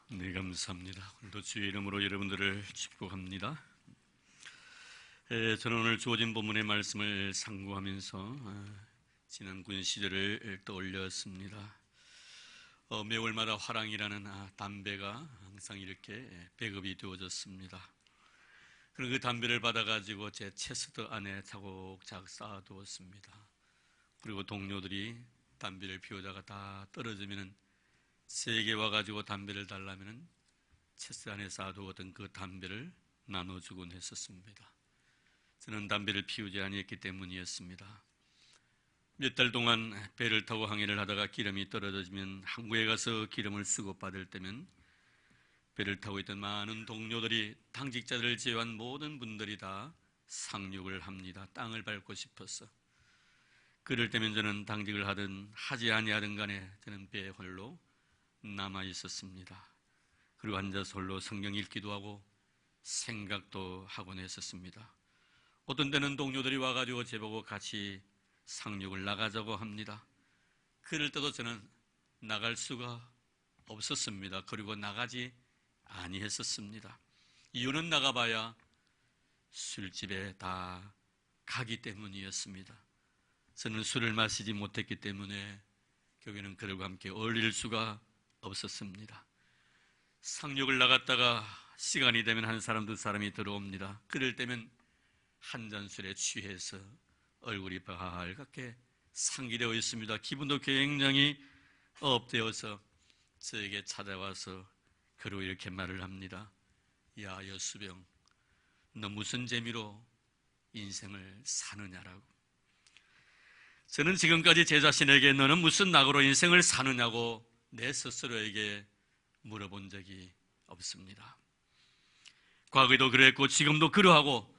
네, 감사합니다. 오늘도 주의 이름으로 여러분들을 축복합니다. 저는 오늘 주어진 본문의 말씀을 상고하면서 지난 군 시절을 떠올렸습니다. 매월마다 화랑이라는 담배가 항상 이렇게 배급이 되어졌습니다. 그리고 그 담배를 받아가지고 제 체스트 안에 차곡차곡 쌓아두었습니다. 그리고 동료들이 담배를 피우다가 다 떨어지면 세게 와가지고 담배를 달라면 체스 안에 쌓아두었던 그 담배를 나눠주곤 했었습니다. 저는 담배를 피우지 아니했기 때문이었습니다. 몇 달 동안 배를 타고 항해를 하다가 기름이 떨어지면 항구에 가서 기름을 쓰고 받을 때면 배를 타고 있던 많은 동료들이 당직자들을 제외한 모든 분들이 다 상륙을 합니다. 땅을 밟고 싶어서. 그럴 때면 저는 당직을 하든 하지 아니하든 간에 저는 배에 홀로 남아 있었습니다. 그리고 앉아서 홀로 성경 읽기도 하고 생각도 하곤 했었습니다. 어떤 때는 동료들이 와가지고 제보고 같이 상륙을 나가자고 합니다. 그럴 때도 저는 나갈 수가 없었습니다. 그리고 나가지 아니했었습니다. 이유는 나가봐야 술집에 다 가기 때문이었습니다. 저는 술을 마시지 못했기 때문에 교회는 그들과 함께 어울릴 수가 없었습니다. 상륙을 나갔다가 시간이 되면 한 사람 두 사람이 들어옵니다. 그럴 때면 한 잔 술에 취해서 얼굴이 빨갛게 상기되어 있습니다. 기분도 굉장히 업되어서 저에게 찾아와서 그로 이렇게 말을 합니다. 야 여수병, 너 무슨 재미로 인생을 사느냐라고. 저는 지금까지 제 자신에게 너는 무슨 낙으로 인생을 사느냐고 내 스스로에게 물어본 적이 없습니다. 과거에도 그랬고 지금도 그러하고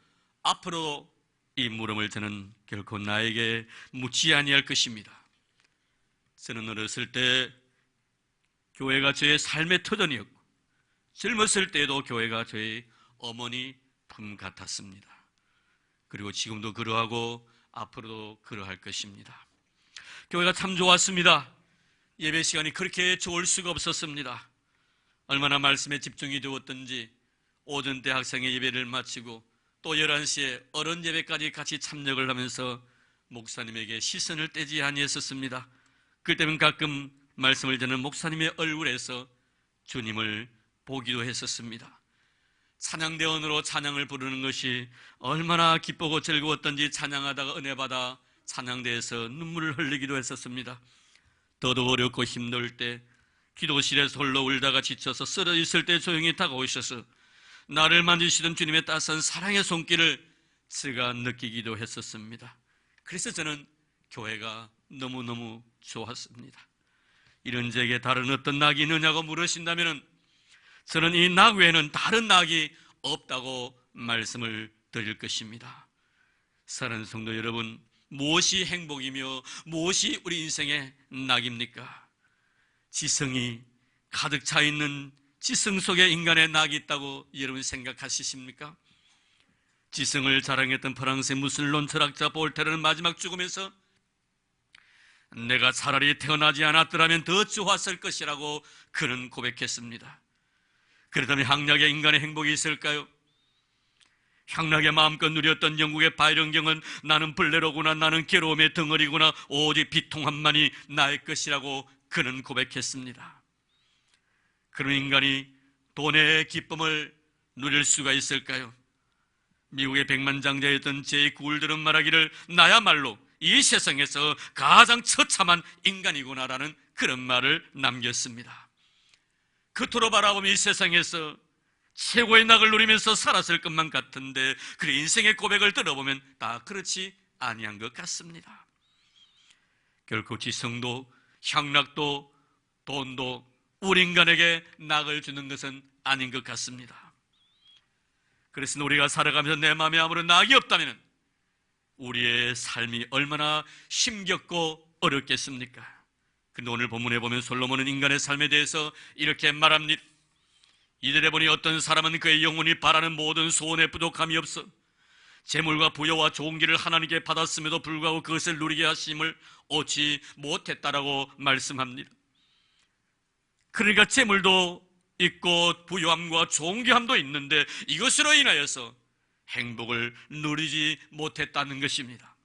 앞으로 이 물음을 저는 결코 나에게 묻지 아니할 것입니다. 저는 어렸을 때 교회가 저의 삶의 터전이었고 젊었을 때에도 교회가 저의 어머니 품 같았습니다. 그리고 지금도 그러하고 앞으로도 그러할 것입니다. 교회가 참 좋았습니다. 예배 시간이 그렇게 좋을 수가 없었습니다. 얼마나 말씀에 집중이 되었던지 오전 때 학생의 예배를 마치고 또 11시에 어른 예배까지 같이 참여를 하면서 목사님에게 시선을 떼지 아니했었습니다. 그때는 가끔 말씀을 듣는 목사님의 얼굴에서 주님을 보기도 했었습니다. 찬양대원으로 찬양을 부르는 것이 얼마나 기쁘고 즐거웠던지 찬양하다가 은혜받아 찬양대에서 눈물을 흘리기도 했었습니다. 더도 어렵고 힘들 때 기도실에서 홀로 울다가 지쳐서 쓰러져 있을 때 조용히 다가오셔서 나를 만지시던 주님의 따스한 사랑의 손길을 제가 느끼기도 했었습니다. 그래서 저는 교회가 너무너무 좋았습니다. 이런 제게 다른 어떤 낙이 있느냐고 물으신다면 저는 이 낙 외에는 다른 낙이 없다고 말씀을 드릴 것입니다. 사랑하는 성도 여러분, 무엇이 행복이며 무엇이 우리 인생의 낙입니까? 지성이 가득 차 있는 지성 속에 인간의 낙이 있다고 여러분 생각하십니까? 지성을 자랑했던 프랑스의 무슬론 철학자 볼테르는 마지막 죽음에서 내가 차라리 태어나지 않았더라면 더 좋았을 것이라고 그는 고백했습니다. 그렇다면 향락의 인간의 행복이 있을까요? 향락의 마음껏 누렸던 영국의 바이런경은 나는 블레로구나, 나는 괴로움의 덩어리구나, 오직 비통함만이 나의 것이라고 그는 고백했습니다. 그런 인간이 돈의 기쁨을 누릴 수가 있을까요? 미국의 백만장자였던 제이 굴들은 말하기를 나야말로 이 세상에서 가장 처참한 인간이구나라는 그런 말을 남겼습니다. 그토록 바라보며 이 세상에서 최고의 낙을 누리면서 살았을 것만 같은데 그 인생의 고백을 들어보면 다 그렇지 아니한 것 같습니다. 결코 지성도 향락도 돈도 우리 인간에게 낙을 주는 것은 아닌 것 같습니다. 그래서 우리가 살아가면서 내 마음에 아무런 낙이 없다면 우리의 삶이 얼마나 힘겹고 어렵겠습니까? 그런데 오늘 본문에 보면 솔로몬은 인간의 삶에 대해서 이렇게 말합니다. 이들에 보니 어떤 사람은 그의 영혼이 바라는 모든 소원에 부족함이 없어 재물과 부여와 좋은 길을 하나님께 받았음에도 불구하고 그것을 누리게 하심을 얻지 못했다라고 말씀합니다. 그러니까 재물도 있고 부유함과 존귀함도 있는데 이것으로 인하여서 행복을 누리지 못했다는 것입니다.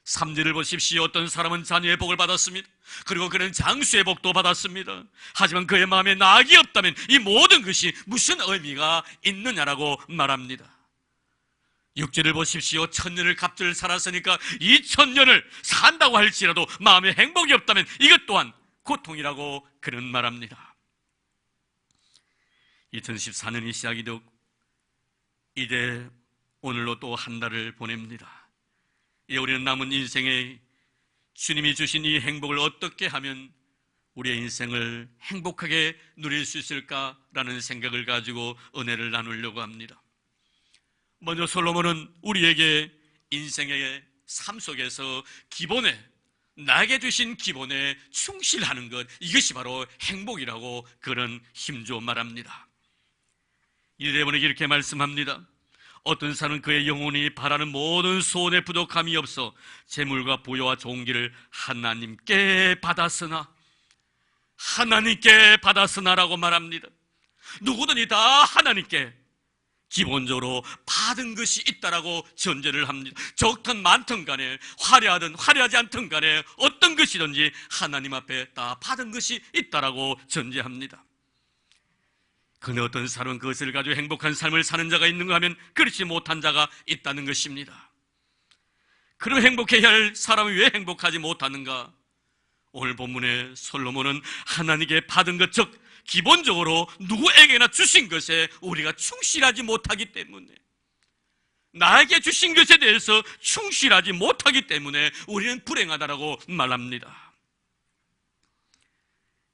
3절을 보십시오. 어떤 사람은 자녀의 복을 받았습니다. 그리고 그는 장수의 복도 받았습니다. 하지만 그의 마음에 낙이 없다면 이 모든 것이 무슨 의미가 있느냐라고 말합니다. 6절을 보십시오. 1000년을 갑절 살았으니까 2000년을 산다고 할지라도 마음에 행복이 없다면 이것 또한 고통이라고 그는 말합니다. 2014년이 시작이 되고 이제 오늘로 또 한 달을 보냅니다. 이제 우리는 남은 인생에 주님이 주신 이 행복을 어떻게 하면 우리의 인생을 행복하게 누릴 수 있을까라는 생각을 가지고 은혜를 나누려고 합니다. 먼저 솔로몬은 우리에게 인생의 삶 속에서 기본에, 나에게 주신 기본에 충실하는 것, 이것이 바로 행복이라고 그는 힘주어 말합니다. 이대본에게 이렇게 말씀합니다. 어떤 사람은 그의 영혼이 바라는 모든 소원에 부족함이 없어 재물과 부여와 존귀를 하나님께 받았으나라고 말합니다. 누구든지 다 하나님께 기본적으로 받은 것이 있다라고 전제를 합니다. 적든 많든 간에, 화려하든 화려하지 않든 간에 어떤 것이든지 하나님 앞에 다 받은 것이 있다라고 전제합니다. 그런데 어떤 사람은 그것을 가지고 행복한 삶을 사는 자가 있는가 하면 그렇지 못한 자가 있다는 것입니다. 그럼 행복해야 할 사람이 왜 행복하지 못하는가? 오늘 본문의 솔로몬은 하나님께 받은 것, 즉 기본적으로 누구에게나 주신 것에 우리가 충실하지 못하기 때문에, 나에게 주신 것에 대해서 충실하지 못하기 때문에 우리는 불행하다라고 말합니다.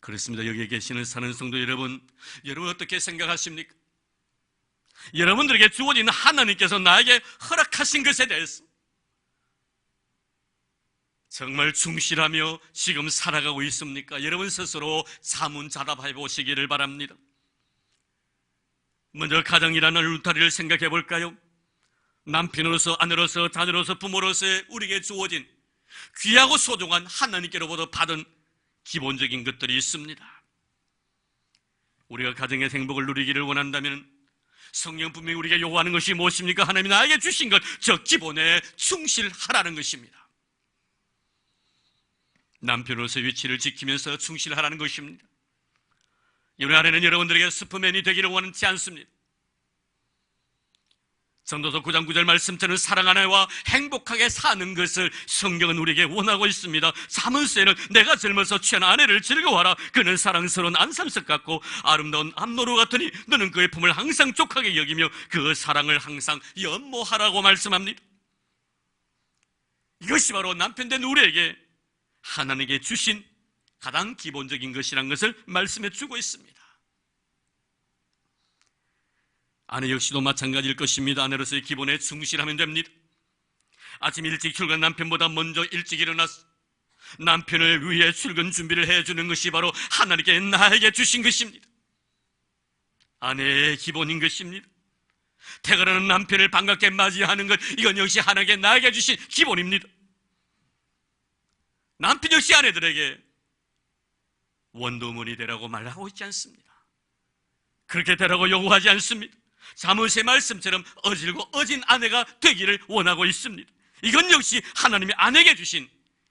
그렇습니다. 여기에 계시는 사는 성도 여러분 어떻게 생각하십니까? 여러분들에게 주어진 하나님께서 나에게 허락하신 것에 대해서 정말 충실하며 지금 살아가고 있습니까? 여러분 스스로 자문자답해 보시기를 바랍니다. 먼저 가정이라는 울타리를 생각해 볼까요? 남편으로서, 아내로서, 자녀로서, 부모로서 우리에게 주어진 귀하고 소중한 하나님께로부터 받은 기본적인 것들이 있습니다. 우리가 가정의 행복을 누리기를 원한다면 성경 분명히 우리가 요구하는 것이 무엇입니까? 하나님이 나에게 주신 것, 저 기본에 충실하라는 것입니다. 남편으로서 위치를 지키면서 충실하라는 것입니다. 이번에 안에는 여러분들에게 슈퍼맨이 되기를 원치 않습니다. 전도서 9장 9절 말씀처럼 사랑 하나와 행복하게 사는 것을 성경은 우리에게 원하고 있습니다. 사문서에는 내가 젊어서 취한 아내를 즐거워하라. 그는 사랑스러운 안삼석 같고 아름다운 암노루 같으니 너는 그의 품을 항상 족하게 여기며 그 사랑을 항상 연모하라고 말씀합니다. 이것이 바로 남편된 우리에게 하나님께 주신 가장 기본적인 것이라는 것을 말씀해 주고 있습니다. 아내 역시도 마찬가지일 것입니다. 아내로서의 기본에 충실하면 됩니다. 아침 일찍 출근 남편보다 먼저 일찍 일어나서 남편을 위해 출근 준비를 해주는 것이 바로 하나님께 나에게 주신 것입니다. 아내의 기본인 것입니다. 퇴근하는 남편을 반갑게 맞이하는 것, 이건 역시 하나님께 나에게 주신 기본입니다. 남편 역시 아내들에게 원더우먼이 되라고 말하고 있지 않습니다. 그렇게 되라고 요구하지 않습니다. 잠언의 말씀처럼 어질고 어진 아내가 되기를 원하고 있습니다. 이건 역시 하나님이 아내에게 주신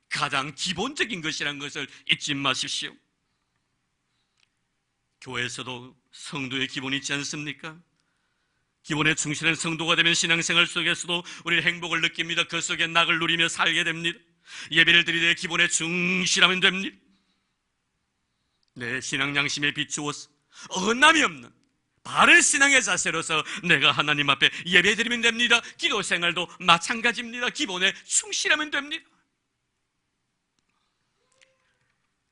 가장 기본적인 것이라는 것을 잊지 마십시오. 교회에서도 성도의 기본이 있지 않습니까? 기본에 충실한 성도가 되면 신앙생활 속에서도 우리는 행복을 느낍니다. 그 속에 낙을 누리며 살게 됩니다. 예배를 드리되 기본에 충실하면 됩니다. 내 신앙 양심에 비추어서 어긋남이 없는 바른 신앙의 자세로서 내가 하나님 앞에 예배드리면 됩니다. 기도 생활도 마찬가지입니다. 기본에 충실하면 됩니다.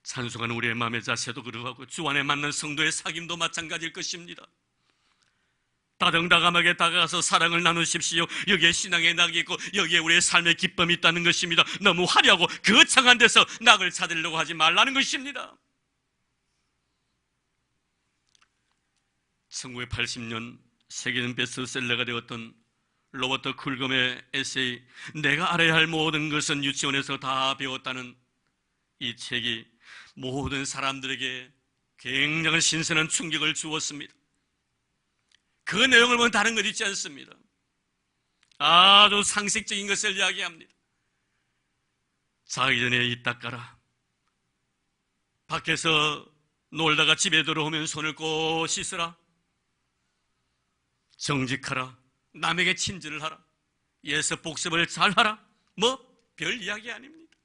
찬송하는 우리의 마음의 자세도 그러하고 주 안에 맞는 성도의 사귐도 마찬가지일 것입니다. 다정다감하게 다가가서 사랑을 나누십시오. 여기에 신앙의 낙이 있고 여기에 우리의 삶의 기쁨이 있다는 것입니다. 너무 화려하고 거창한 데서 낙을 찾으려고 하지 말라는 것입니다. 1980년 세계적인 베스트셀러가 되었던 로버트 쿨검의 에세이 내가 알아야 할 모든 것은 유치원에서 다 배웠다는 이 책이 모든 사람들에게 굉장한 신선한 충격을 주었습니다. 그 내용을 보면 다른 것 있지 않습니다. 아주 상식적인 것을 이야기합니다. 자기 전에 입 닦아라. 밖에서 놀다가 집에 들어오면 손을 꼭 씻으라. 정직하라. 남에게 친절을 하라. 예서 복습을 잘하라. 뭐 별 이야기 아닙니다.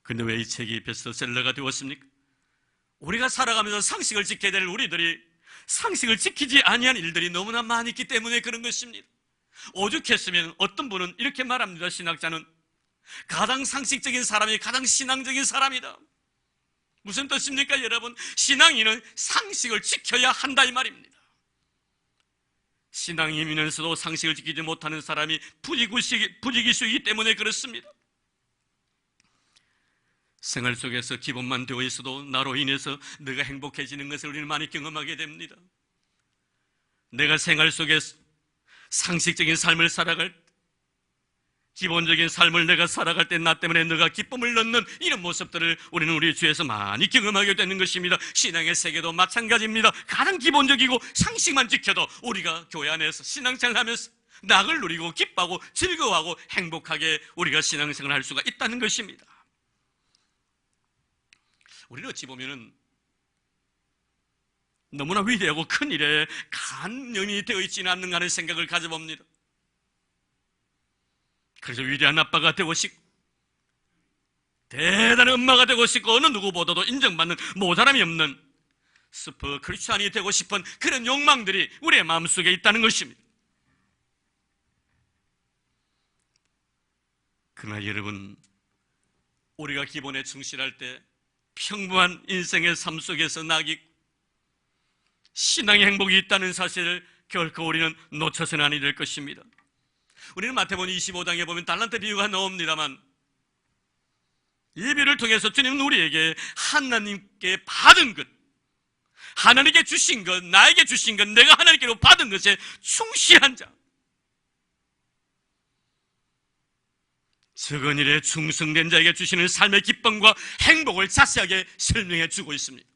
근데 왜 이 책이 베스트셀러가 되었습니까? 우리가 살아가면서 상식을 지켜야 될 우리들이 상식을 지키지 아니한 일들이 너무나 많이 있기 때문에 그런 것입니다. 오죽했으면 어떤 분은 이렇게 말합니다. 신학자는 가장 상식적인 사람이 가장 신앙적인 사람이다. 무슨 뜻입니까 여러분? 신앙인은 상식을 지켜야 한다 이 말입니다. 신앙인이면서도 상식을 지키지 못하는 사람이 부지기수이기 때문에 그렇습니다. 생활 속에서 기본만 되어 있어도 나로 인해서 내가 행복해지는 것을 우리는 많이 경험하게 됩니다. 내가 생활 속에서 상식적인 삶을 살아갈 때, 기본적인 삶을 내가 살아갈 때 나 때문에 내가 기쁨을 넣는 이런 모습들을 우리는 우리 주에서 많이 경험하게 되는 것입니다. 신앙의 세계도 마찬가지입니다. 가장 기본적이고 상식만 지켜도 우리가 교회 안에서 신앙생활을 하면서 낙을 누리고 기뻐하고 즐거워하고 행복하게 우리가 신앙생활을 할 수가 있다는 것입니다. 우리는 어찌 보면은 너무나 위대하고 큰 일에 간연이 되어 있지는 않는가 하는 생각을 가져봅니다. 그래서 위대한 아빠가 되고 싶고 대단한 엄마가 되고 싶고 어느 누구보다도 인정받는 모자람이 없는 슈퍼 크리스찬이 되고 싶은 그런 욕망들이 우리의 마음속에 있다는 것입니다. 그러나 여러분, 우리가 기본에 충실할 때 평범한 인생의 삶 속에서 낙이 신앙의 행복이 있다는 사실을 결코 우리는 놓쳐서는 아니 될 것입니다. 우리는 마태복음 25장에 보면 달란트 비유가 나옵니다만 이 비유를 통해서 주님은 우리에게 하나님께 받은 것, 하나님께 주신 것, 나에게 주신 것, 내가 하나님께로 받은 것에 충실한 자, 적은 일에 충성된 자에게 주시는 삶의 기쁨과 행복을 자세하게 설명해 주고 있습니다.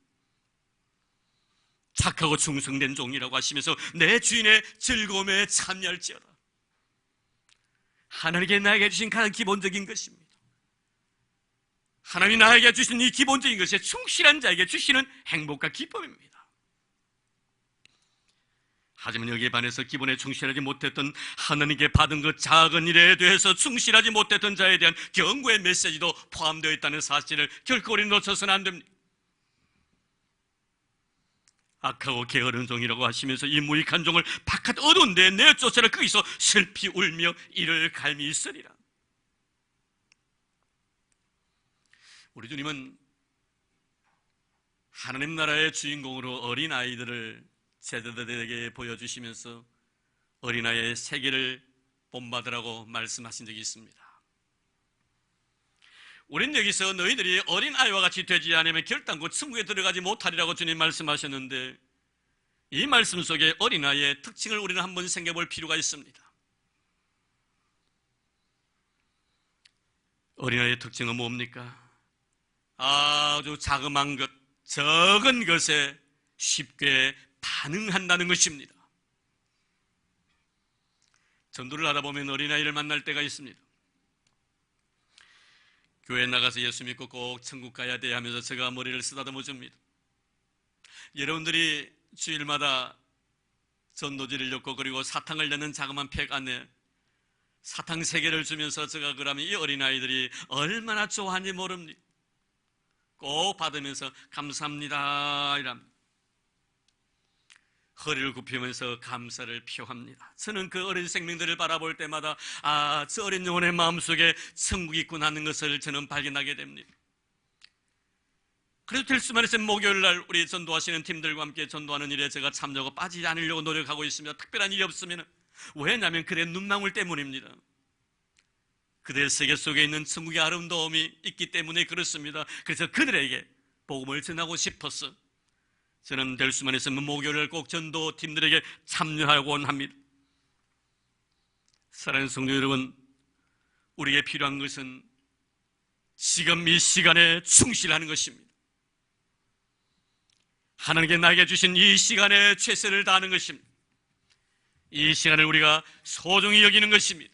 착하고 충성된 종이라고 하시면서 내 주인의 즐거움에 참여할지어다. 하나님께 나에게 주신 가장 기본적인 것입니다. 하나님이 나에게 주신 이 기본적인 것에 충실한 자에게 주시는 행복과 기쁨입니다. 하지만 여기에 반해서 기본에 충실하지 못했던 하나님께 받은 그 작은 일에 대해서 충실하지 못했던 자에 대한 경고의 메시지도 포함되어 있다는 사실을 결코 우리는 놓쳐서는 안 됩니다. 악하고 게으른 종이라고 하시면서 이 무익한 종을 바깥 어두운 데에 내쫓아라. 거기서 슬피 울며 이를 갈미 있으리라. 우리 주님은 하나님 나라의 주인공으로 어린아이들을 제자들에게 보여주시면서 어린아이의 세계를 본받으라고 말씀하신 적이 있습니다. 우린 여기서 너희들이 어린아이와 같이 되지 않으면 결단코 천국에 들어가지 못하리라고 주님 말씀하셨는데, 이 말씀 속에 어린아이의 특징을 우리는 한번 생각해 볼 필요가 있습니다. 어린아이의 특징은 뭡니까? 아주 자그마한 것, 적은 것에 쉽게 반응한다는 것입니다. 전도를 하다 보면 어린아이를 만날 때가 있습니다. 교회에 나가서 예수 믿고 꼭 천국 가야 돼 하면서 제가 머리를 쓰다듬어 줍니다. 여러분들이 주일마다 전도지를 엮고 그리고 사탕을 내는 자그마한 팩 안에 사탕 3개를 주면서 제가 그러면 이 어린아이들이 얼마나 좋아하는지 모릅니다. 꼭 받으면서 감사합니다 이랍니다. 허리를 굽히면서 감사를 표합니다. 저는 그 어린 생명들을 바라볼 때마다 저 어린 영혼의 마음속에 천국이 있구나 하는 것을 저는 발견하게 됩니다. 그래도 될 수만 있으면 목요일날 우리 전도하시는 팀들과 함께 전도하는 일에 제가 참여하고 빠지지 않으려고 노력하고 있습니다. 특별한 일이 없으면. 왜냐하면 그들의 눈망울 때문입니다. 그들의 세계 속에 있는 천국의 아름다움이 있기 때문에 그렇습니다. 그래서 그들에게 복음을 전하고 싶어서 저는 될 수만 있으면 목요일을 꼭 전도팀들에게 참여하곤 합니다. 사랑하는 성도 여러분, 우리에게 필요한 것은 지금 이 시간에 충실하는 것입니다. 하나님께 나에게 주신 이 시간에 최선을 다하는 것입니다. 이 시간을 우리가 소중히 여기는 것입니다.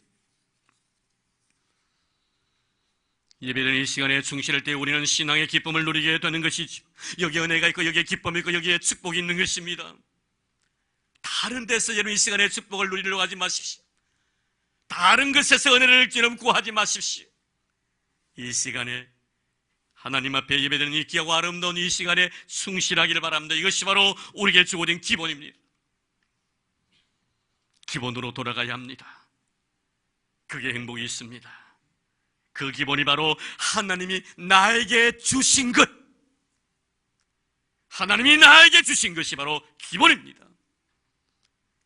예배드리는 이 시간에 충실할 때 우리는 신앙의 기쁨을 누리게 되는 것이죠. 여기에 은혜가 있고 여기에 기쁨이 있고 여기에 축복이 있는 것입니다. 다른 데서 여러분 이 시간에 축복을 누리려고 하지 마십시오. 다른 것에서 은혜를 여러분 구하지 마십시오. 이 시간에 하나님 앞에 예배드리는 이 귀하고 아름다운 이 시간에 충실하기를 바랍니다. 이것이 바로 우리에게 주어진 기본입니다. 기본으로 돌아가야 합니다. 그게 행복이 있습니다. 그 기본이 바로 하나님이 나에게 주신 것, 하나님이 나에게 주신 것이 바로 기본입니다.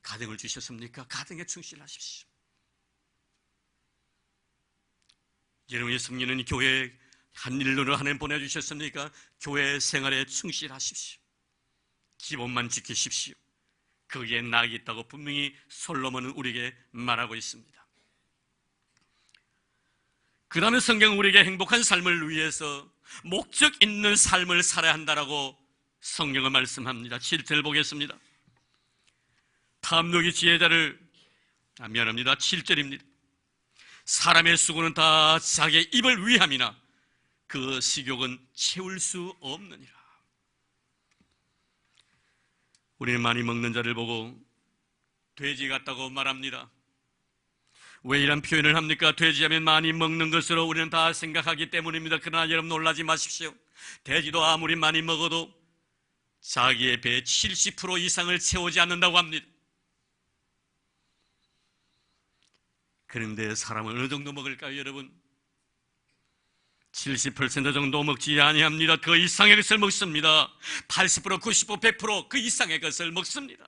가정을 주셨습니까? 가정에 충실하십시오. 여러분이 섬기는 교회에 한 일로는 하나님 보내주셨습니까? 교회 생활에 충실하십시오. 기본만 지키십시오. 거기에 낙이 있다고 분명히 솔로몬은 우리에게 말하고 있습니다. 그 다음에 성경은 우리에게 행복한 삶을 위해서 목적 있는 삶을 살아야 한다라고 성경은 말씀합니다. 7절 보겠습니다. 탐욕이 지혜자를, 미안합니다. 7절입니다. 사람의 수고는 다 자기의 입을 위함이나 그 식욕은 채울 수 없느니라. 우리는 많이 먹는 자를 보고 돼지 같다고 말합니다. 왜 이런 표현을 합니까? 돼지하면 많이 먹는 것으로 우리는 다 생각하기 때문입니다. 그러나 여러분 놀라지 마십시오. 돼지도 아무리 많이 먹어도 자기의 배의 70% 이상을 채우지 않는다고 합니다. 그런데 사람은 어느 정도 먹을까요, 여러분? 70% 정도 먹지 아니합니다. 그 이상의 것을 먹습니다. 80%, 90%, 100% 그 이상의 것을 먹습니다.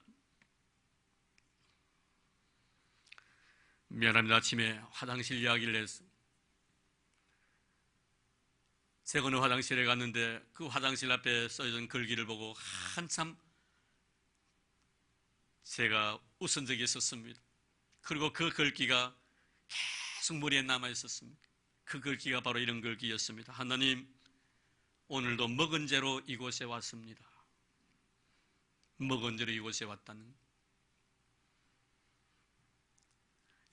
미안합니다. 아침에 화장실 이야기를 해서 제가 어느 화장실에 갔는데 그 화장실 앞에 써있는 글귀를 보고 한참 제가 웃은 적이 있었습니다. 그리고 그 글귀가 계속 머리에 남아있었습니다. 그 글귀가 바로 이런 글귀였습니다. 하나님, 오늘도 먹은 죄로 이곳에 왔습니다. 먹은 죄로 이곳에 왔다는,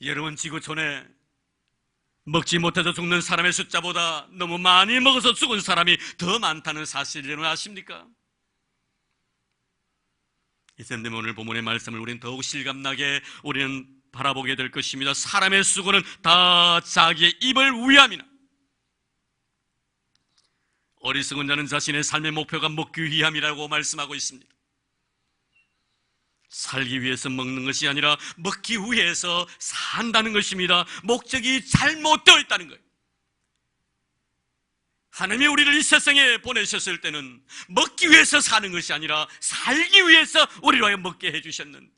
여러분 지구촌에 먹지 못해서 죽는 사람의 숫자보다 너무 많이 먹어서 죽은 사람이 더 많다는 사실을 여러분 아십니까? 이쌤 오늘 본문의 말씀을 우리는 더욱 실감나게 우리는 바라보게 될 것입니다. 사람의 수고는 다 자기의 입을 위함이나 어리석은 자는 자신의 삶의 목표가 먹기 위함이라고 말씀하고 있습니다. 살기 위해서 먹는 것이 아니라 먹기 위해서 산다는 것입니다. 목적이 잘못되어 있다는 거예요. 하나님이 우리를 이 세상에 보내셨을 때는 먹기 위해서 사는 것이 아니라 살기 위해서 우리를 위하여 먹게 해주셨는데,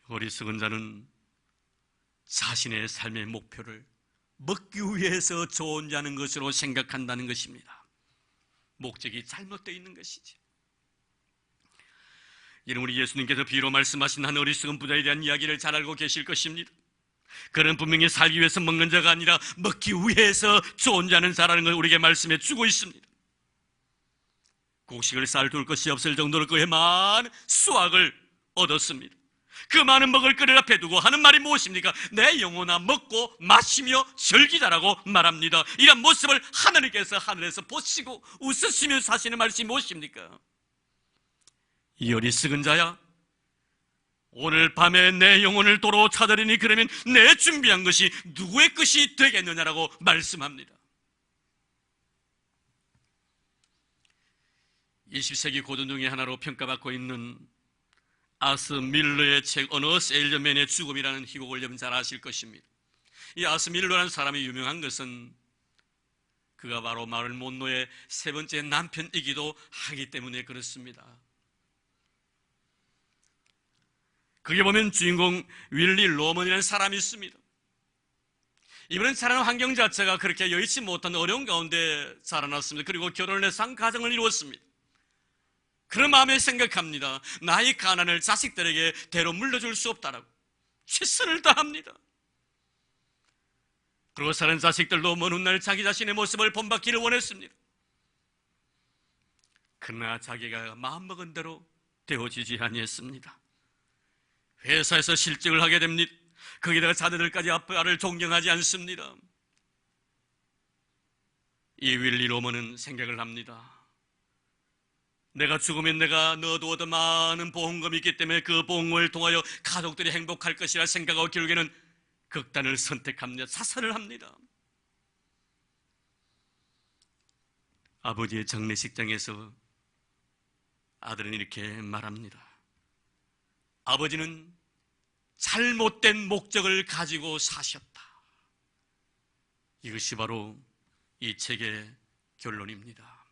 어리석은 자는 자신의 삶의 목표를 먹기 위해서 존재하는 것으로 생각한다는 것입니다. 목적이 잘못되어 있는 것이지. 이는 우리 예수님께서 비로 말씀하신 한 어리석은 부자에 대한 이야기를 잘 알고 계실 것입니다. 그는 분명히 살기 위해서 먹는 자가 아니라 먹기 위해서 존재하는 자라는 걸 우리에게 말씀해 주고 있습니다. 곡식을 쌀둘 것이 없을 정도로 그의 많은 수확을 얻었습니다. 그 많은 먹을 거리를 앞에 두고 하는 말이 무엇입니까? 내 영혼아 먹고 마시며 즐기자라고 말합니다. 이런 모습을 하나님께서 하늘에서 보시고 웃으시면서 하시는 말씀이 무엇입니까? 이 어리석은 자야, 오늘 밤에 내 영혼을 도로 찾으리니 그러면 내 준비한 것이 누구의 것이 되겠느냐라고 말씀합니다. 20세기 고전 중에 하나로 평가받고 있는 아스 밀러의 책 어느 세일즈맨의 죽음이라는 희곡을 여러분 잘 아실 것입니다. 이 아스 밀러라는 사람이 유명한 것은 그가 바로 마을 몬로의 세 번째 남편이기도 하기 때문에 그렇습니다. 거기 보면 주인공 윌리 로먼이라는 사람이 있습니다. 이분은 자라는 환경 자체가 그렇게 여의치 못한 어려운 가운데 자라났습니다. 그리고 결혼을 해서 한 가정을 이루었습니다. 그런 마음에 생각합니다. 나의 가난을 자식들에게 대로 물려줄 수 없다라고 최선을 다합니다. 그리고 사는 자식들도 먼 훗날 자기 자신의 모습을 본받기를 원했습니다. 그러나 자기가 마음먹은 대로 되어지지 아니했습니다. 회사에서 실직을 하게 됩니다. 거기다가 자녀들까지 아빠를 존경하지 않습니다. 이 윌리 로먼은 생각을 합니다. 내가 죽으면 내가 넣어두어도 많은 보험금이 있기 때문에 그 보험금을 통하여 가족들이 행복할 것이라 생각하고 결국에는 극단을 선택합니다. 자살을 합니다. 아버지의 장례식장에서 아들은 이렇게 말합니다. 아버지는 잘못된 목적을 가지고 사셨다. 이것이 바로 이 책의 결론입니다.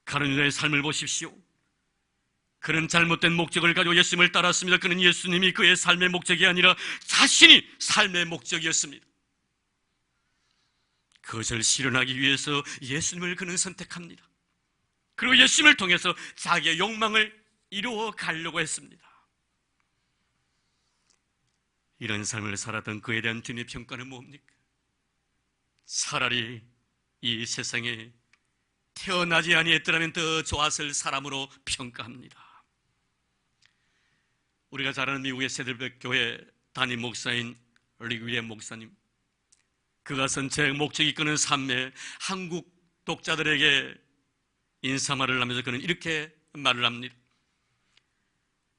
가룟 유다의 삶을 보십시오. 그는 잘못된 목적을 가지고 예수님을 따랐습니다. 그는 예수님이 그의 삶의 목적이 아니라 자신이 삶의 목적이었습니다. 그것을 실현하기 위해서 예수님을 그는 선택합니다. 그리고 예수님을 통해서 자기의 욕망을 이루어 가려고 했습니다. 이런 삶을 살았던 그에 대한 주님의 평가는 뭡니까? 차라리 이 세상에 태어나지 아니했더라면 더 좋았을 사람으로 평가합니다. 우리가 잘 아는 미국의 세들백교회 담임 목사인 릭 윌리엄 목사님, 그가 쓴 책 목적 이끄는 삶에 한국 독자들에게 인사말을 하면서 그는 이렇게 말을 합니다.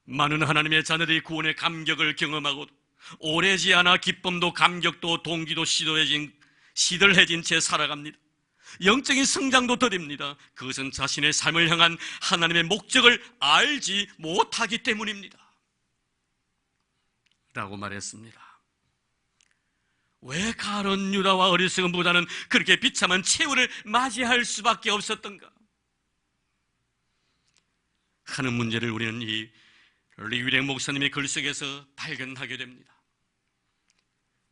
많은 하나님의 자녀들이 구원의 감격을 경험하고 오래지 않아 기쁨도 감격도 동기도 시들해진 채 살아갑니다. 영적인 성장도 더딥니다. 그것은 자신의 삶을 향한 하나님의 목적을 알지 못하기 때문입니다. 라고 말했습니다. 왜 가룟 유다와 어리석은 부자는 그렇게 비참한 최후를 맞이할 수밖에 없었던가 하는 문제를 우리는 이 릭 윌리엄 목사님의 글 속에서 발견하게 됩니다.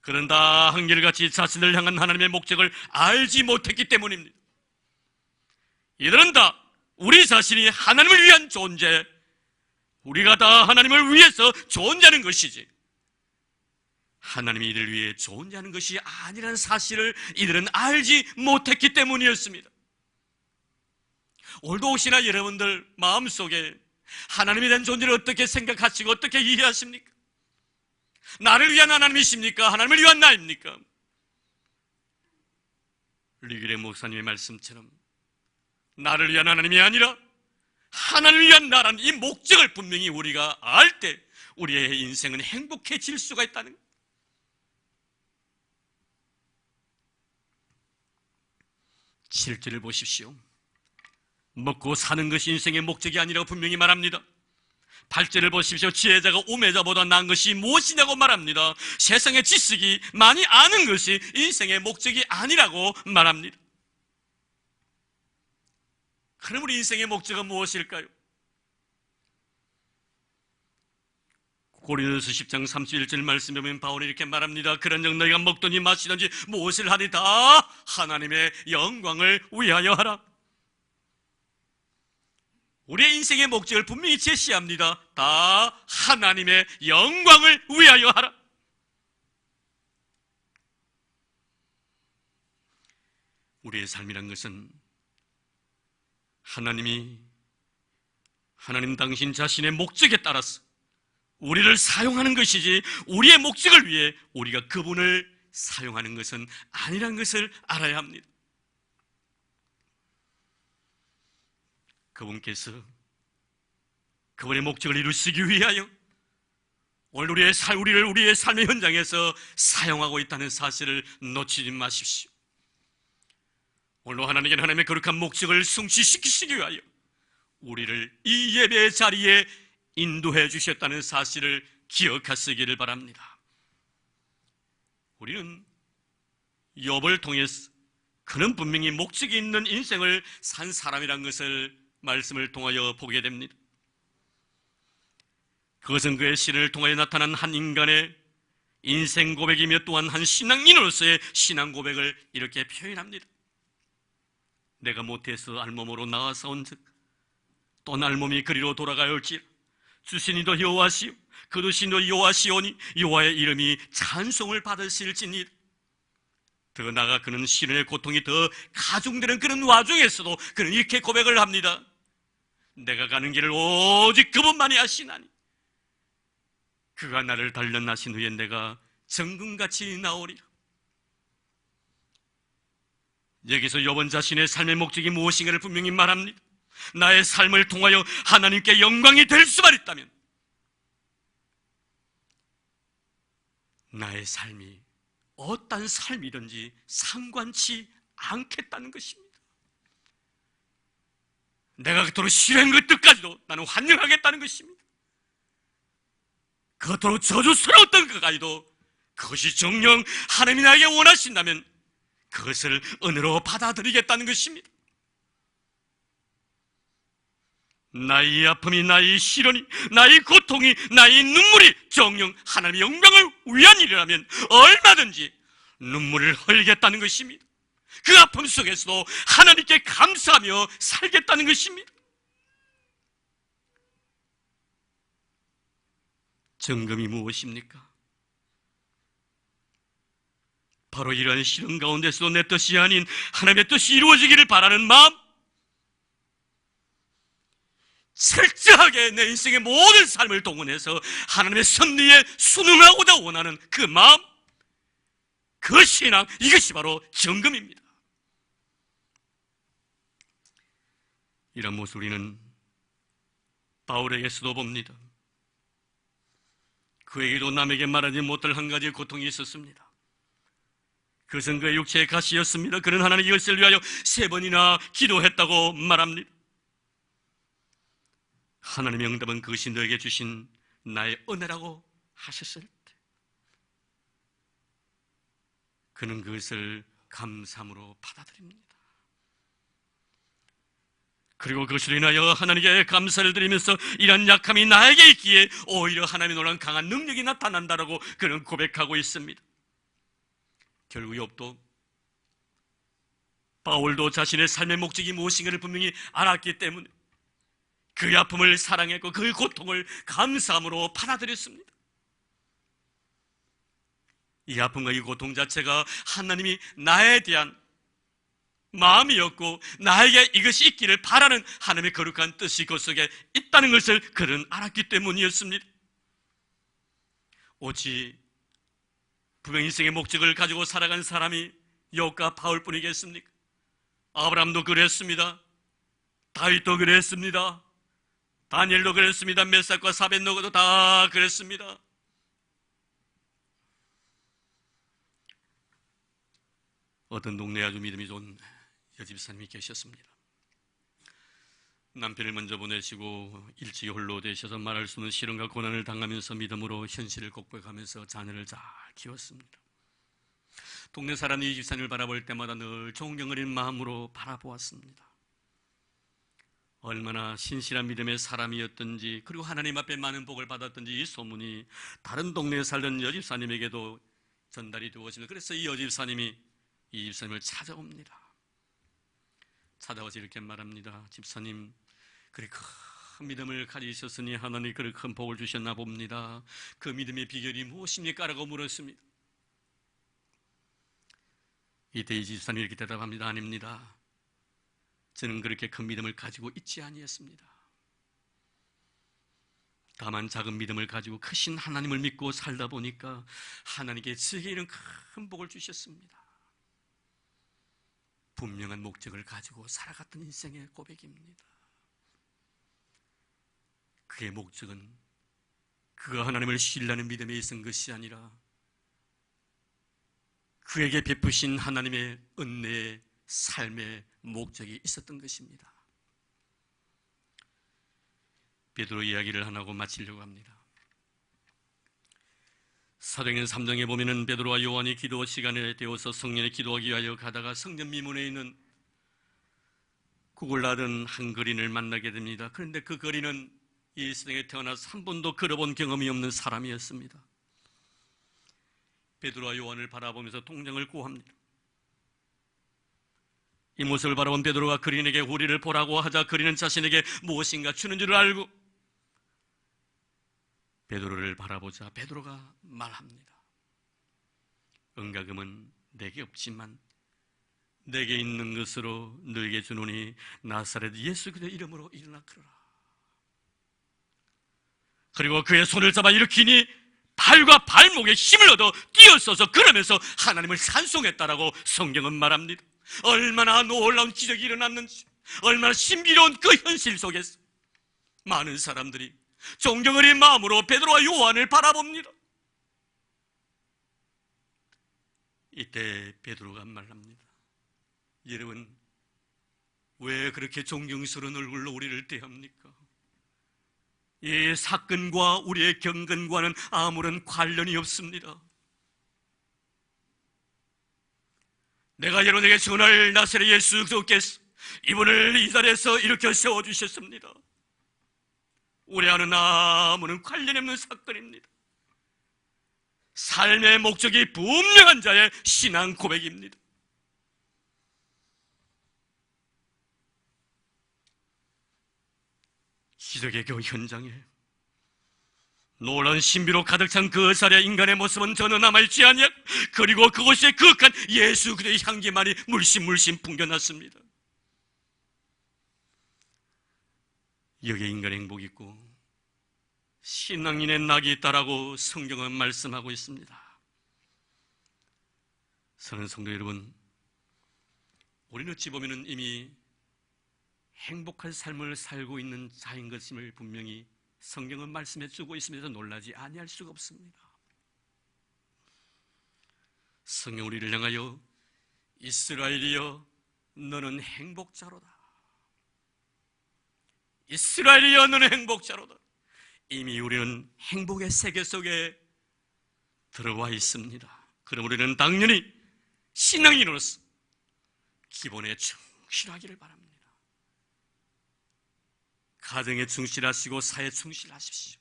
그는 다 한결같이 자신을 향한 하나님의 목적을 알지 못했기 때문입니다. 이들은 다 우리 자신이 하나님을 위한 존재, 우리가 다 하나님을 위해서 존재하는 것이지 하나님이 이들을 위해 존재하는 것이 아니라는 사실을 이들은 알지 못했기 때문이었습니다. 오늘도 혹시나 여러분들 마음속에 하나님에 대한 존재를 어떻게 생각하시고 어떻게 이해하십니까? 나를 위한 하나님이십니까? 하나님을 위한 나입니까? 릭 윌리엄 목사님의 말씀처럼 나를 위한 하나님이 아니라 하나님을 위한 나라는 이 목적을 분명히 우리가 알 때 우리의 인생은 행복해질 수가 있다는 것. 7절을 보십시오. 먹고 사는 것이 인생의 목적이 아니라고 분명히 말합니다. 8절을 보십시오. 지혜자가 우매자보다 나은 것이 무엇이냐고 말합니다. 세상의 지식이 많이 아는 것이 인생의 목적이 아니라고 말합니다. 그럼 우리 인생의 목적은 무엇일까요? 고린도서 10장 31절 말씀에 보면 바울이 이렇게 말합니다. 그런즉 너희가 먹든지 마시든지 무엇을 하리 다 하나님의 영광을 위하여 하라. 우리의 인생의 목적을 분명히 제시합니다. 다 하나님의 영광을 위하여 하라. 우리의 삶이란 것은 하나님 당신 자신의 목적에 따라서 우리를 사용하는 것이지 우리의 목적을 위해 우리가 그분을 사용하는 것은 아니란 것을 알아야 합니다. 그분께서 그분의 목적을 이루시기 위하여 오늘 우리를 우리의 삶의 현장에서 사용하고 있다는 사실을 놓치지 마십시오. 오늘 하나님께는 하나님의 거룩한 목적을 성취시키시기 위하여 우리를 이 예배의 자리에 인도해 주셨다는 사실을 기억하시기를 바랍니다. 우리는 욥을 통해서 그는 분명히 목적이 있는 인생을 산 사람이란 것을 말씀을 통하여 보게 됩니다. 그것은 그의 시를 통하여 나타난 한 인간의 인생 고백이며 또한 한 신앙인으로서의 신앙 고백을 이렇게 표현합니다. 내가 모태에서 알몸으로 나와서온즉 또 알몸이 그리로 돌아가올지라 주신이도 여호와시요 그도 신도 여호와시오니 여호와의 이름이 찬송을 받으실지니라. 더 나아가 그는 시련의 고통이 더 가중되는 그런 와중에서도 그는 이렇게 고백을 합니다. 내가 가는 길을 오직 그분만이 아시나니 그가 나를 단련하신 후에 내가 정금같이 나오리라. 여기서 욥은 자신의 삶의 목적이 무엇인가를 분명히 말합니다. 나의 삶을 통하여 하나님께 영광이 될 수만 있다면 나의 삶이 어떤 삶이든지 상관치 않겠다는 것입니다. 내가 그토록 싫어한 것들까지도 나는 환영하겠다는 것입니다. 그토록 저주스러웠던 것까지도 그것이 정녕 하나님이 나에게 원하신다면 그것을 은혜로 받아들이겠다는 것입니다. 나의 아픔이, 나의 시련이, 나의 고통이, 나의 눈물이 정녕 하나님의 영광을 위한 일이라면 얼마든지 눈물을 흘리겠다는 것입니다. 그 아픔 속에서도 하나님께 감사하며 살겠다는 것입니다. 정금이 무엇입니까? 바로 이러한 시련 가운데서도 내 뜻이 아닌 하나님의 뜻이 이루어지기를 바라는 마음, 철저하게 내 인생의 모든 삶을 동원해서 하나님의 섭리에 순응하고자 원하는 그 마음, 그 신앙, 이것이 바로 정금입니다. 이런 모습 우리는 바울에게서도 봅니다. 그에게도 남에게 말하지 못할 한 가지의 고통이 있었습니다. 그것은 그의 육체의 가시였습니다. 그는 하나님의 열쇠를 위하여 3번이나 기도했다고 말합니다. 하나님의 응답은 그것이 너에게 주신 나의 은혜라고 하셨을 때 그는 그것을 감사함으로 받아들입니다. 그리고 그것으로 인하여 하나님께 감사를 드리면서 이런 약함이 나에게 있기에 오히려 하나님의 놀라운 강한 능력이 나타난다라고 그는 고백하고 있습니다. 결국 욥도 바울도 자신의 삶의 목적이 무엇인가를 분명히 알았기 때문에 그 아픔을 사랑했고 그 고통을 감사함으로 받아들였습니다. 이 아픔과 이 고통 자체가 하나님이 나에 대한 마음이었고 나에게 이것이 있기를 바라는 하나님의 거룩한 뜻이 그 속에 있다는 것을 그는 알았기 때문이었습니다. 오직 분명 인생의 목적을 가지고 살아간 사람이 욥과 바울뿐이겠습니까? 아브라함도 그랬습니다. 다윗도 그랬습니다. 다니엘도 그랬습니다. 메삭과 사벳노고도 다 그랬습니다. 어떤 동네에 아주 믿음이 좋은 여집사님이 계셨습니다. 남편을 먼저 보내시고 일찍이 홀로 되셔서 말할 수 없는 시련과 고난을 당하면서 믿음으로 현실을 극복하면서 자녀를 잘 키웠습니다. 동네 사람이 이 집사님을 바라볼 때마다 늘 존경어린 마음으로 바라보았습니다. 얼마나 신실한 믿음의 사람이었던지 그리고 하나님 앞에 많은 복을 받았던지 이 소문이 다른 동네에 살던 여집사님에게도 전달이 되었습니다. 그래서 이 여집사님이 이 집사님을 찾아옵니다. 찾아와서 이렇게 말합니다. 집사님, 그리 큰 믿음을 가지셨으니 하나님 그리 큰 복을 주셨나 봅니다. 그 믿음의 비결이 무엇입니까? 라고 물었습니다. 이때 이 집사님이 이렇게 대답합니다. 아닙니다. 저는 그렇게 큰 믿음을 가지고 있지 아니했습니다. 다만 작은 믿음을 가지고 크신 하나님을 믿고 살다 보니까 하나님께 제게 이런 큰 복을 주셨습니다. 분명한 목적을 가지고 살아갔던 인생의 고백입니다. 그의 목적은 그가 하나님을 신뢰하는 믿음에 있은 것이 아니라 그에게 베푸신 하나님의 은혜의 삶의 목적이 있었던 것입니다. 베드로 이야기를 하나 하고 마치려고 합니다. 사도행전 3장에 보면은 베드로와 요한이 기도 시간에 되어서 성년에 기도하기 위하여 가다가 성전 미문에 있는 구글라든 한 거린을 만나게 됩니다. 그런데 그 거린은 이 세상에 태어나서 한 번도 걸어본 경험이 없는 사람이었습니다. 베드로와 요한을 바라보면서 동정을 구합니다. 이 모습을 바라본 베드로가 거린에게 우리를 보라고 하자 거린은 자신에게 무엇인가 주는 줄 알고 베드로를 바라보자 베드로가 말합니다. 은가금은 내게 없지만 내게 있는 것으로 너에게 주노니 나사렛 예수 그리스도의 이름으로 일어나 걸어라. 그리고 그의 손을 잡아 일으키니 발과 발목에 힘을 얻어 뛰어서서 걸으면서 하나님을 찬송했다라고 성경은 말합니다. 얼마나 놀라운 기적이 일어났는지, 얼마나 신비로운 그 현실 속에서 많은 사람들이 존경 어린 마음으로 베드로와 요한을 바라봅니다. 이때 베드로가 말합니다. 여러분, 왜 그렇게 존경스러운 얼굴로 우리를 대합니까? 이 사건과 우리의 경건과는 아무런 관련이 없습니다. 내가 여러분에게 전할 나사렛 예수 그리스도께서 이분을 이 자리에서 일으켜 세워주셨습니다. 우리와는 아무런 관련이 없는 사건입니다. 삶의 목적이 분명한 자의 신앙 고백입니다. 기적의 그 현장에 놀라운 신비로 가득 찬 그 자리의 인간의 모습은 전혀 남아있지 아니하고, 그리고 그곳에 그윽한 예수 그리스도의 향기만이 물씬 풍겨났습니다. 여기에 인간의 행복이 있고 신앙인의 낙이 있다라고 성경은 말씀하고 있습니다. 사랑하는 성도 여러분, 우리는 어찌 보면 이미 행복한 삶을 살고 있는 자인 것임을 분명히 성경은 말씀해 주고 있으면서 놀라지 아니할 수가 없습니다. 성경 우리를 향하여 이스라엘이여 너는 행복자로다, 이스라엘이여 너는 행복자로다. 이미 우리는 행복의 세계 속에 들어와 있습니다. 그럼 우리는 당연히 신앙인으로서 기본에 충실하기를 바랍니다. 가정에 충실하시고 사회에 충실하십시오.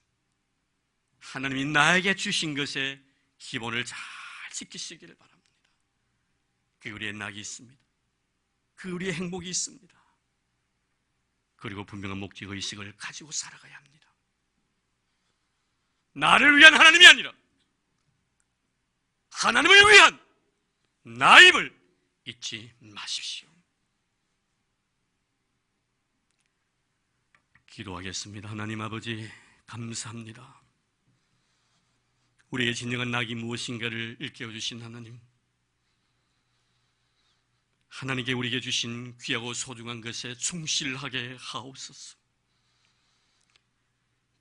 하나님이 나에게 주신 것에 기본을 잘 지키시기를 바랍니다. 그 우리의 낙이 있습니다. 그 우리의 행복이 있습니다. 그리고 분명한 목적의식을 가지고 살아가야 합니다. 나를 위한 하나님이 아니라 하나님을 위한 나임을 잊지 마십시오. 기도하겠습니다. 하나님 아버지, 감사합니다. 우리의 진정한 낙이 무엇인가를 일깨워주신 하나님, 하나님께 우리에게 주신 귀하고 소중한 것에 충실하게 하옵소서.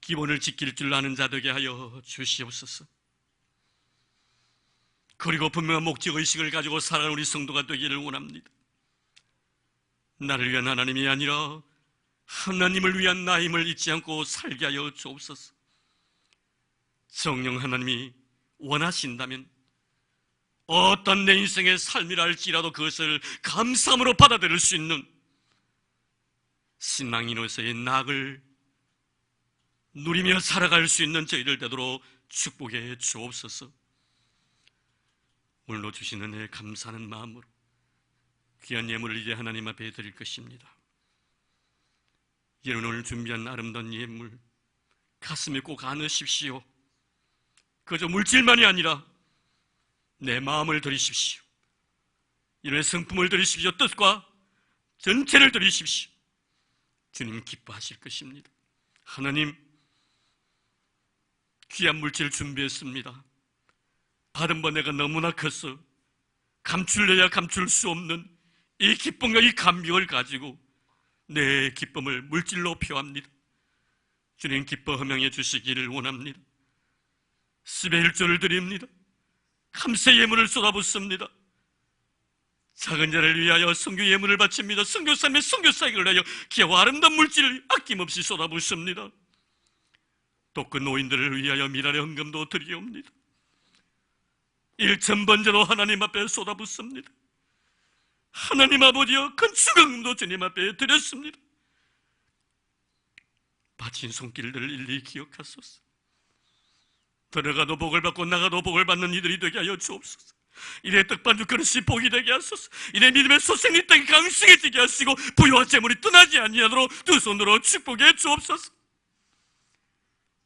기본을 지킬 줄 아는 자 되게 하여 주시옵소서. 그리고 분명한 목적의식을 가지고 살아가는 우리 성도가 되기를 원합니다. 나를 위한 하나님이 아니라 하나님을 위한 나임을 잊지 않고 살게 하여 주옵소서. 성령 하나님이 원하신다면 어떤 내 인생의 삶이라 할지라도 그것을 감사함으로 받아들일 수 있는 신앙인으로서의 낙을 누리며 살아갈 수 있는 저희들 되도록 축복해 주옵소서. 오늘로 주신 은혜에 감사하는 마음으로 귀한 예물을 이제 하나님 앞에 드릴 것입니다. 여러분, 오늘 준비한 아름다운 예물 가슴에 꼭 안으십시오. 그저 물질만이 아니라 내 마음을 드리십시오. 이런 성품을 드리십시오. 뜻과 전체를 드리십시오. 주님 기뻐하실 것입니다. 하나님, 귀한 물질 준비했습니다. 받은 바 내가 너무나 커서 감출래야 감출 수 없는 이 기쁨과 이 감격을 가지고 내 기쁨을 물질로 표합니다. 주님 기뻐 허명해 주시기를 원합니다. 10의 1조를 드립니다. 감사 예물을 쏟아붓습니다. 작은 자를 위하여 선교 예물을 바칩니다. 선교사의 선교사역을 하여 귀하고 아름다운 물질을 아낌없이 쏟아붓습니다. 또 그 노인들을 위하여 미랄의 헌금도 드리옵니다. 1,000번째로 하나님 앞에 쏟아붓습니다. 하나님 아버지여, 큰 축원금도 주님 앞에 드렸습니다. 바친 손길들을 일일이 기억하소서. 들어가도 복을 받고 나가도 복을 받는 이들이 되게 하여 주옵소서. 이래 떡반죽 그릇이 복이 되게 하소서. 이래 믿음의 소생이 땅이 강성해지게 하시고 부유와 재물이 떠나지 아니하도록 두 손으로 축복해 주옵소서.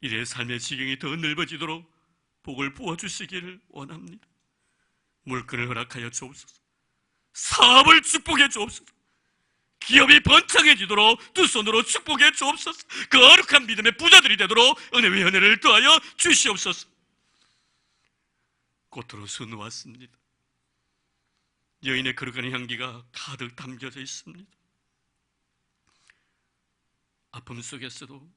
이래 삶의 지경이 더 넓어지도록 복을 부어주시기를 원합니다. 물건을 허락하여 주옵소서. 사업을 축복해 주옵소서. 기업이 번창해지도록 두 손으로 축복해 주옵소서. 그 거룩한 믿음의 부자들이 되도록 은혜의 은혜를 더하여 주시옵소서. 꽃으로 수놓았습니다. 여인의 거룩한 향기가 가득 담겨져 있습니다. 아픔 속에서도,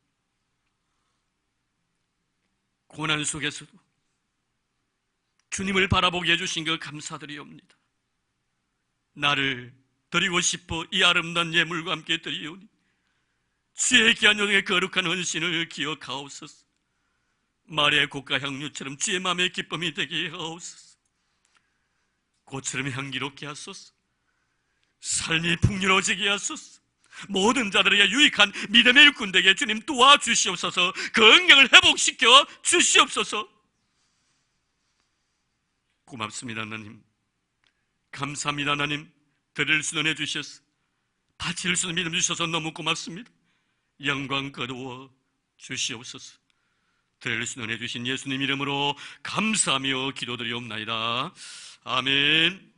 고난 속에서도 주님을 바라보게 해주신 것 감사드리옵니다. 나를 드리고 싶어 이 아름다운 예물과 함께 드리오니 주의 귀한 영의 거룩한 헌신을 기억하옵소서. 마리아의 꽃과 향유처럼 주의 마음의 기쁨이 되게 하옵소서. 꽃처럼 향기롭게 하소서. 삶이 풍요로워지게 하소서. 모든 자들에게 유익한 믿음의 일꾼 되게 주님 도와주시옵소서. 건강을 회복시켜 주시옵소서. 고맙습니다 하나님. 감사합니다 하나님. 드릴 수 있는 해 주셔서, 바칠 수 있는 믿음 주셔서 너무 고맙습니다. 영광 거두어 주시옵소서. 드릴 수 있는 해 주신 예수님 이름으로 감사하며 기도드리옵나이다. 아멘.